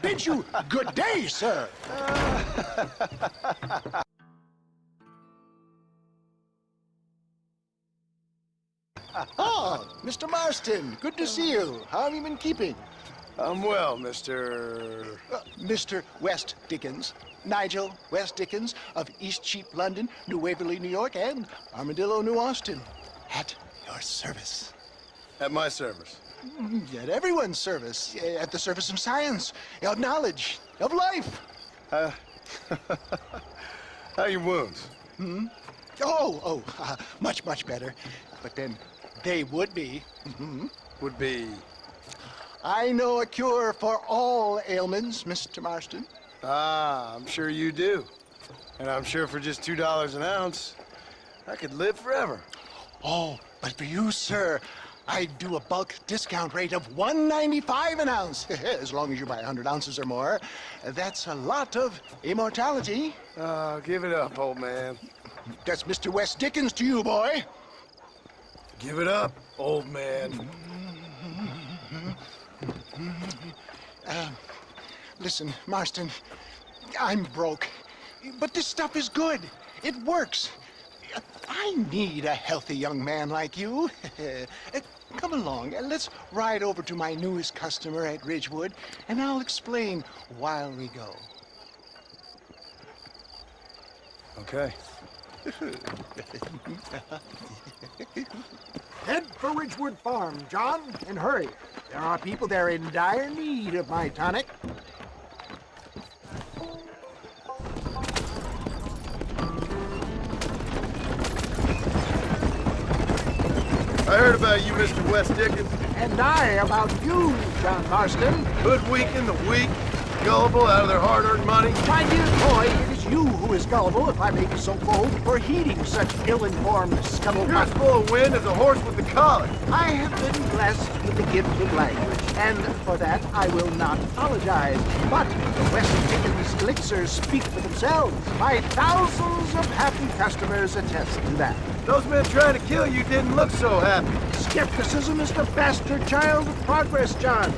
bid you good day, sir. Oh, Mr. Marston, good to see you. How have you been keeping? I'm well, Mr. Mr. West Dickens. Nigel West Dickens of Eastcheap, London, New Waverly, New York, and Armadillo, New Austin. At your service. At my service. At everyone's service. At the service of science, of knowledge, of life. How are your wounds? Much, much better. But then they would be. Would be... I know a cure for all ailments, Mr. Marston. Ah, I'm sure you do. And I'm sure for just $2 an ounce, I could live forever. Oh, but for you, sir, I'd do a bulk discount rate of $1.95 an ounce, as long as you buy 100 ounces or more. That's a lot of immortality. Give it up, old man. That's Mr. West Dickens to you, boy. Give it up, old man. Listen, Marston, I'm broke, but this stuff is good. It works. I need a healthy young man like you. Come along, let's ride over to my newest customer at Ridgewood, and I'll explain while we go. Okay. Head for Ridgewood Farm, John, and hurry. There are people there in dire need of my tonic. I heard about you, Mr. West Dickens. And I about you, John Marston. Hoodwinking the weak, gullible out of their hard-earned money. My dear boy, it is you who is gullible, if I may be so bold, for heeding such ill-informed You're scuttlebutt. as full of wind as a horse with the collar. I have been blessed with the gift of language, and for that I will not apologize. But the West Dickens elixirs speak for themselves. My thousands of happy customers attest to that. Those men trying to kill you didn't look so happy. Skepticism is the bastard child of progress, John.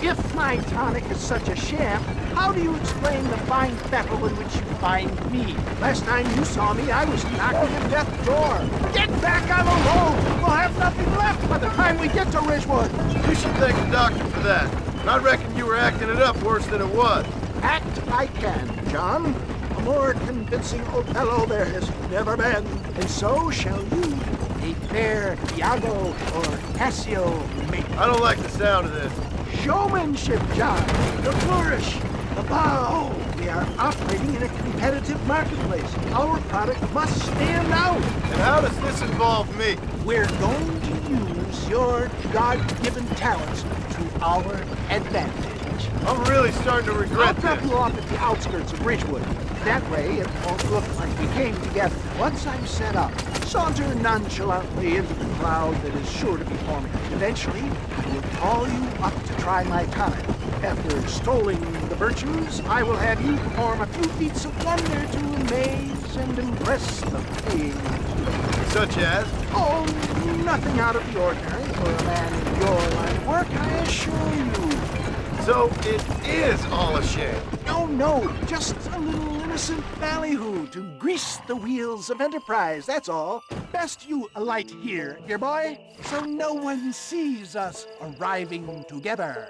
If my tonic is such a sham, how do you explain the fine battle in which you find me? Last time you saw me, I was knocking at death's door. Get back on the road! We'll have nothing left by the time we get to Ridgewood. You should thank the doctor for that. I reckon you were acting it up worse than it was. Act I can, John. A more convincing Othello there has never been. And so shall you, a fair Iago or Cassio make. I don't like the sound of this. Showmanship, John. The flourish, the bow. We are operating in a competitive marketplace. Our product must stand out. And how does this involve me? We're going to use your God-given talents to our advantage. I'm really starting to I'll regret drop this. you off at the outskirts of Ridgewood. That way, it won't look like we came together. Once I'm set up, saunter nonchalantly into the cloud that is sure to be forming. Eventually, I will call you up to try my tonic. After extolling the virtues, I will have you perform a few feats of wonder to amaze and impress the page. Such as? Oh, nothing out of the ordinary for a man in your line of work, I assure you. So it is all a shame. No, just a little innocent ballyhoo to grease the wheels of enterprise, that's all. Best you alight here, dear boy, so no one sees us arriving together.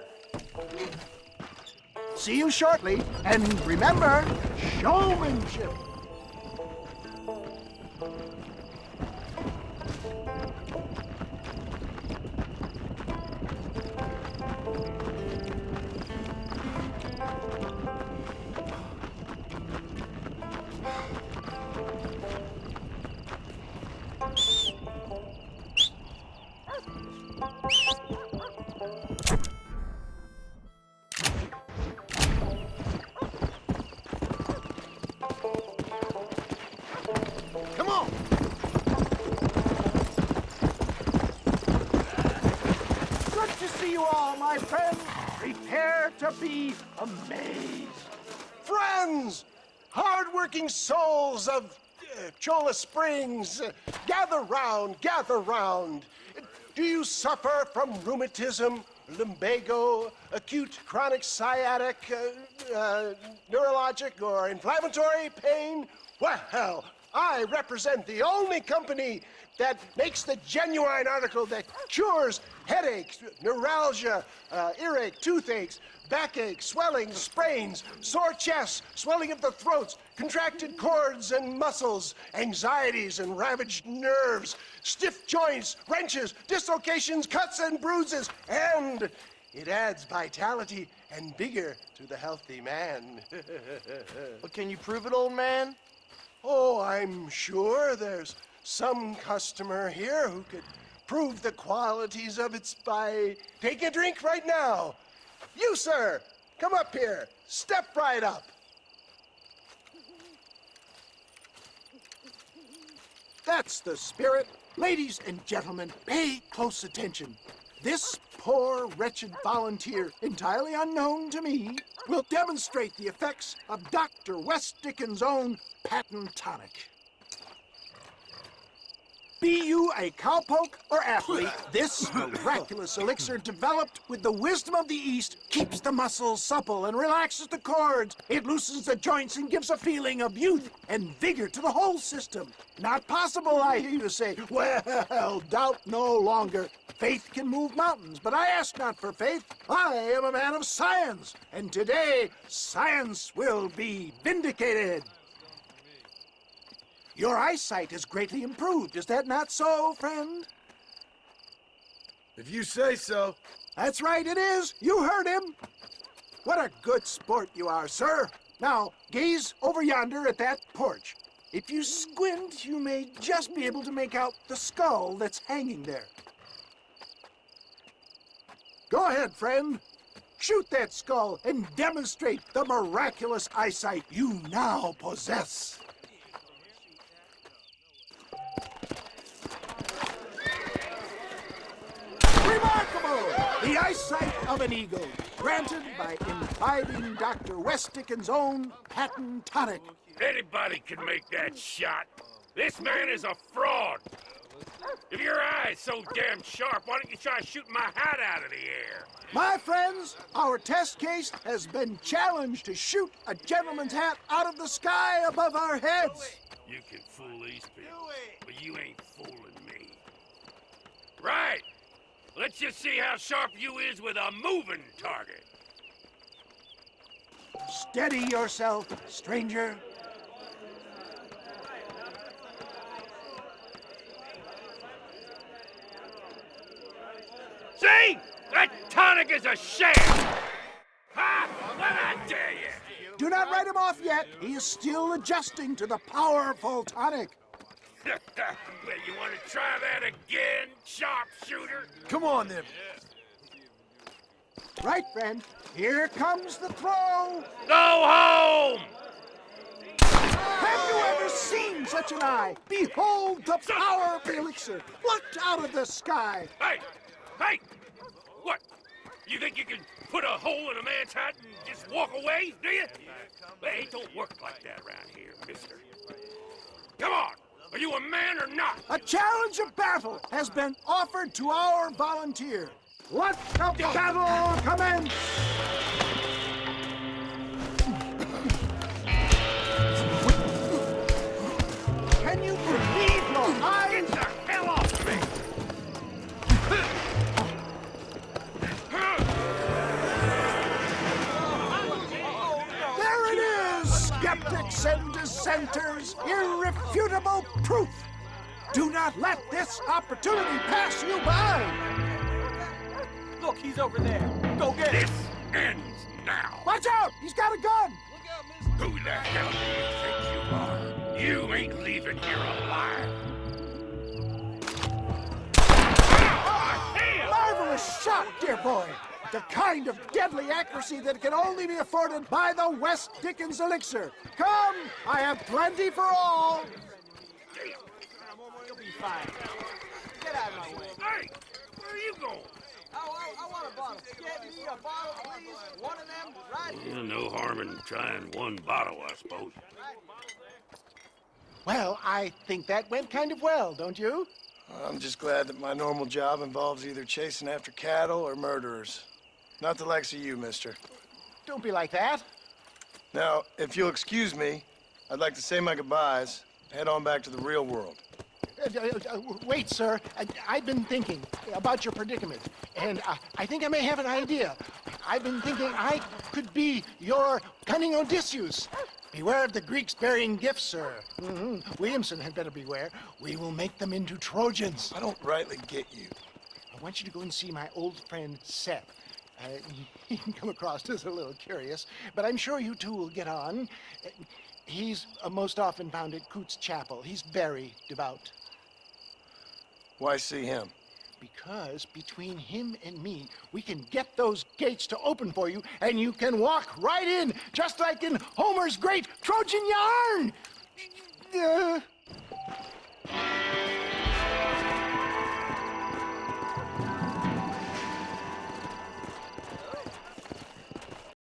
See you shortly, and remember, showmanship. Come on! Good to see you all, my friends. Prepare to be amazed. Friends! Hard-working souls of Cholla Springs, gather round, gather round. Do you suffer from rheumatism, lumbago, acute chronic sciatic, neurologic, or inflammatory pain? Well, I represent the only company that makes the genuine article that cures headaches, neuralgia, earache, toothaches, backache, swelling, sprains, sore chests, swelling of the throats, contracted cords and muscles, anxieties and ravaged nerves, stiff joints, wrenches, dislocations, cuts and bruises, and it adds vitality and vigor to the healthy man. But can you prove it, old man? Oh, I'm sure there's some customer here who could prove the qualities of it by taking a drink right now. You, sir, come up here. Step right up. That's the spirit. Ladies and gentlemen, pay close attention. This poor, wretched volunteer, entirely unknown to me, will demonstrate the effects of Dr. West Dickens' own patent tonic. Be you a cowpoke or athlete, this miraculous elixir developed with the wisdom of the East keeps the muscles supple and relaxes the cords. It loosens the joints and gives a feeling of youth and vigor to the whole system. Not possible, I hear you say. Well, doubt no longer. Faith can move mountains, but I ask not for faith. I am a man of science, and today science will be vindicated. Your eyesight has greatly improved. Is that not so, friend? If you say so. That's right, it is. You heard him. What a good sport you are, sir. Now, gaze over yonder at that porch. If you squint, you may just be able to make out the skull that's hanging there. Go ahead, friend. Shoot that skull and demonstrate the miraculous eyesight you now possess. Remarkable! The eyesight of an eagle, granted by imbibing Dr. West Dickens' own patent tonic. Anybody can make that shot. This man is a fraud. If your eye's so damn sharp, why don't you try shooting my hat out of the air? My friends, our test case has been challenged to shoot a gentleman's hat out of the sky above our heads. You can fool these people, but you ain't fooling me. Right. Let's just see how sharp you is with a moving target. Steady yourself, stranger. See? That tonic is a sham! Ha! What I tell you? Do not write him off yet. He is still adjusting to the powerful tonic. Well, you want to try that again, sharpshooter? Come on, then. Right, friend. Here comes the throw. Go home! Have you ever seen such an eye? Behold the power of the elixir plucked out of the sky. Hey! Hey! What? You think you can put a hole in a man's hat and just walk away, do you? Hey, it don't work like that around here, mister. Come on! Are you a man or not? A challenge of battle has been offered to our volunteer. Let the battle commence! Can you believe your eyes? Get the hell off me! There it is! Skeptics and dissenters, irrefutable proof! Do not let this opportunity pass you by! Look, he's over there. Go get him. This ends now. Watch out! He's got a gun! Who the hell do you think you are? You ain't leaving here alive. Marvelous shot, dear boy! The kind of deadly accuracy that can only be afforded by the West Dickens elixir. Come, I have plenty for all. You'll be fine. Get out of my way. Hey, where are you going? I want a bottle. Get me a bottle, please. One of them, right here. No harm in trying one bottle, I suppose. Well, I think that went kind of well, don't you? I'm just glad that my normal job involves either chasing after cattle or murderers. Not the likes of you, mister. Don't be like that. Now, if you'll excuse me, I'd like to say my goodbyes, head on back to the real world. Wait, sir. I've been thinking about your predicament, and I think I may have an idea. I've been thinking I could be your cunning Odysseus. Beware of the Greeks bearing gifts, sir. Williamson had better beware. We will make them into Trojans. I don't rightly get you. I want you to go and see my old friend Seth. He can come across as a little curious, but I'm sure you two will get on. He's most often found at Coots Chapel. He's very devout. Why see him? Because between him and me, we can get those gates to open for you, and you can walk right in, just like in Homer's great Trojan yarn!